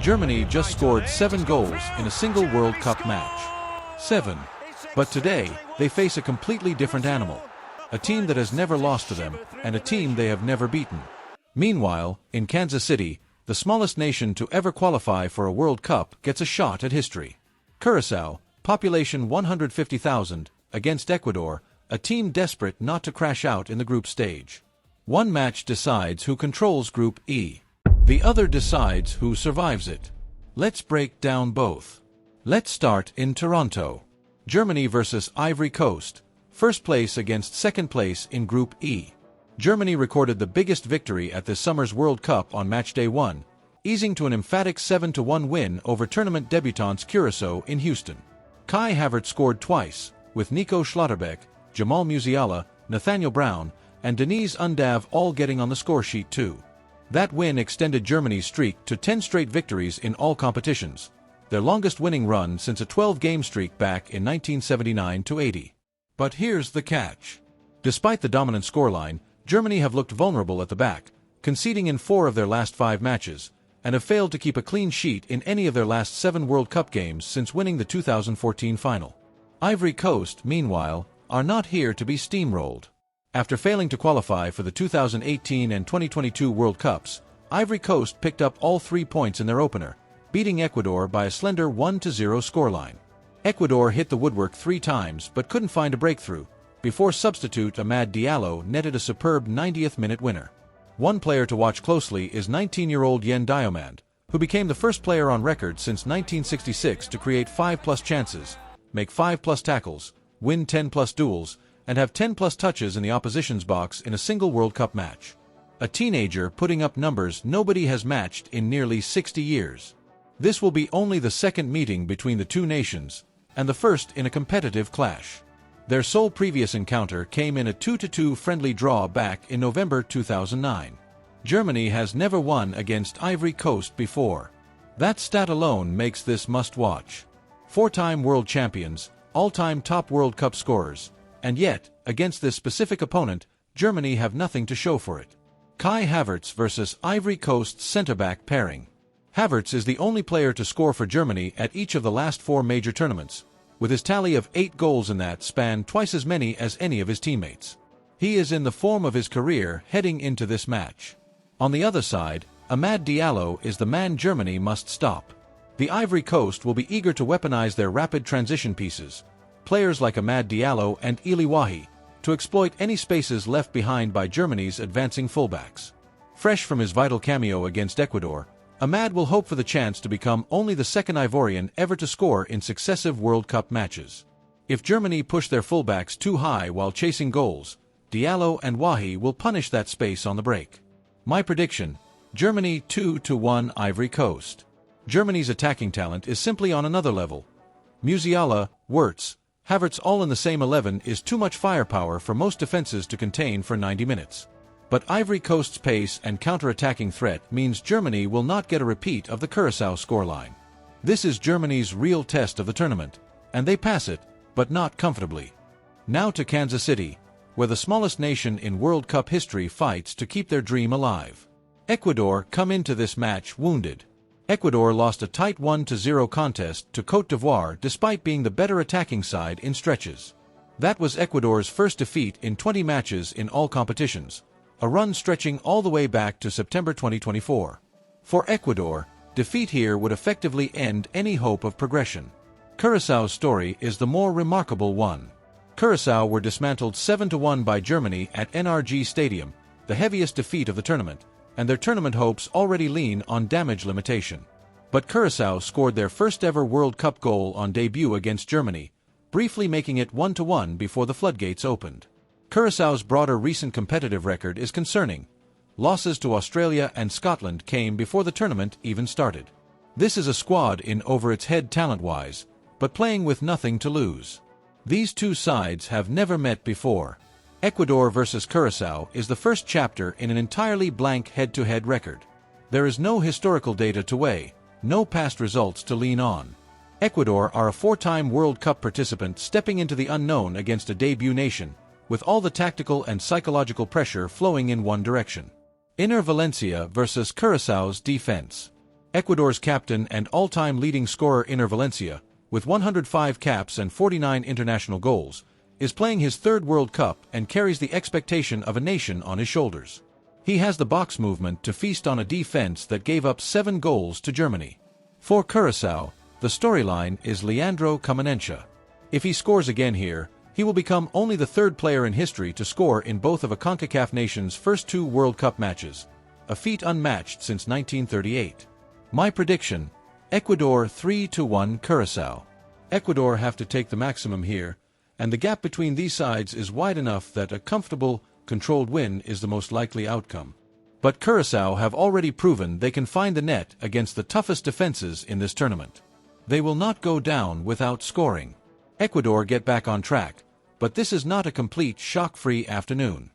Germany just scored 7 goals in a single World Cup match. 7. But today, they face a completely different animal. A team that has never lost to them, and a team they have never beaten. Meanwhile, in Kansas City, the smallest nation to ever qualify for a World Cup gets a shot at history. Curaçao, population 150,000, against Ecuador, a team desperate not to crash out in the group stage. One match decides who controls Group E. The other decides who survives it. Let's break down both. Let's start in Toronto. Germany versus Ivory Coast, first place against second place in Group E. Germany recorded the biggest victory at this summer's World Cup on matchday 1, easing to an emphatic 7-1 win over tournament debutants Curaçao in Houston. Kai Havertz scored twice, with Nico Schlotterbeck, Jamal Musiala, Nathaniel Brown, and Denise Undav all getting on the scoresheet too. That win extended Germany's streak to 10 straight victories in all competitions, their longest winning run since a 12-game streak back in 1979-80. But here's the catch. Despite the dominant scoreline, Germany have looked vulnerable at the back, conceding in 4 of their last 5 matches, and have failed to keep a clean sheet in any of their last 7 World Cup games since winning the 2014 final. Ivory Coast, meanwhile, are not here to be steamrolled. After failing to qualify for the 2018 and 2022 World Cups, Ivory Coast picked up all 3 points in their opener, beating Ecuador by a slender 1-0 scoreline. Ecuador hit the woodwork 3 times but couldn't find a breakthrough, before substitute Amad Diallo netted a superb 90th-minute winner. One player to watch closely is 19-year-old Yen Diomand, who became the first player on record since 1966 to create 5+ chances, make 5+ tackles, win 10+ duels, and have 10+ touches in the opposition's box in a single World Cup match. A teenager putting up numbers nobody has matched in nearly 60 years. This will be only the second meeting between the two nations, and the first in a competitive clash. Their sole previous encounter came in a 2-2 friendly draw back in November 2009. Germany has never won against Ivory Coast before. That stat alone makes this must-watch. 4-time world champions, all-time top World Cup scorers, and yet, against this specific opponent, Germany have nothing to show for it. Kai Havertz versus Ivory Coast's centre-back pairing. Havertz is the only player to score for Germany at each of the last 4 major tournaments, with his tally of 8 goals in that span twice as many as any of his teammates. He is in the form of his career heading into this match. On the other side, Amad Diallo is the man Germany must stop. The Ivory Coast will be eager to weaponize their rapid transition pieces, players like Amad Diallo and Ivorians, to exploit any spaces left behind by Germany's advancing fullbacks. Fresh from his vital cameo against Ecuador, Amad will hope for the chance to become only the second Ivorian ever to score in successive World Cup matches. If Germany push their fullbacks too high while chasing goals, Diallo and Wahi will punish that space on the break. My prediction: Germany 2-1 Ivory Coast. Germany's attacking talent is simply on another level. Musiala, Wirtz, Havertz all in the same 11 is too much firepower for most defenses to contain for 90 minutes. But Ivory Coast's pace and counter-attacking threat means Germany will not get a repeat of the Curaçao scoreline. This is Germany's real test of the tournament, and they pass it, but not comfortably. Now to Kansas City, where the smallest nation in World Cup history fights to keep their dream alive. Ecuador come into this match wounded. Ecuador lost a tight 1-0 contest to Côte d'Ivoire despite being the better attacking side in stretches. That was Ecuador's first defeat in 20 matches in all competitions, a run stretching all the way back to September 2024. For Ecuador, defeat here would effectively end any hope of progression. Curaçao's story is the more remarkable one. Curaçao were dismantled 7-1 by Germany at NRG Stadium, the heaviest defeat of the tournament, and their tournament hopes already lean on damage limitation. But Curaçao scored their first-ever World Cup goal on debut against Germany, briefly making it 1-1 before the floodgates opened. Curaçao's broader recent competitive record is concerning. Losses to Australia and Scotland came before the tournament even started. This is a squad in over its head talent-wise, but playing with nothing to lose. These two sides have never met before. Ecuador versus Curaçao is the first chapter in an entirely blank head-to-head record. There is no historical data to weigh, no past results to lean on. Ecuador are a 4-time World Cup participant stepping into the unknown against a debut nation, with all the tactical and psychological pressure flowing in one direction. Inner Valencia versus Curaçao's defense. Ecuador's captain and all-time leading scorer Iner Valencia, with 105 caps and 49 international goals, is playing his third World Cup and carries the expectation of a nation on his shoulders. He has the box movement to feast on a defense that gave up 7 goals to Germany. For Curaçao, the storyline is Leandro Camanencha. If he scores again here, he will become only the third player in history to score in both of a CONCACAF nation's first 2 World Cup matches, a feat unmatched since 1938. My prediction: Ecuador 3-1 Curaçao. Ecuador have to take the maximum here, and the gap between these sides is wide enough that a comfortable, controlled win is the most likely outcome. But Curaçao have already proven they can find the net against the toughest defenses in this tournament. They will not go down without scoring. Ecuador get back on track, but this is not a complete shock-free afternoon.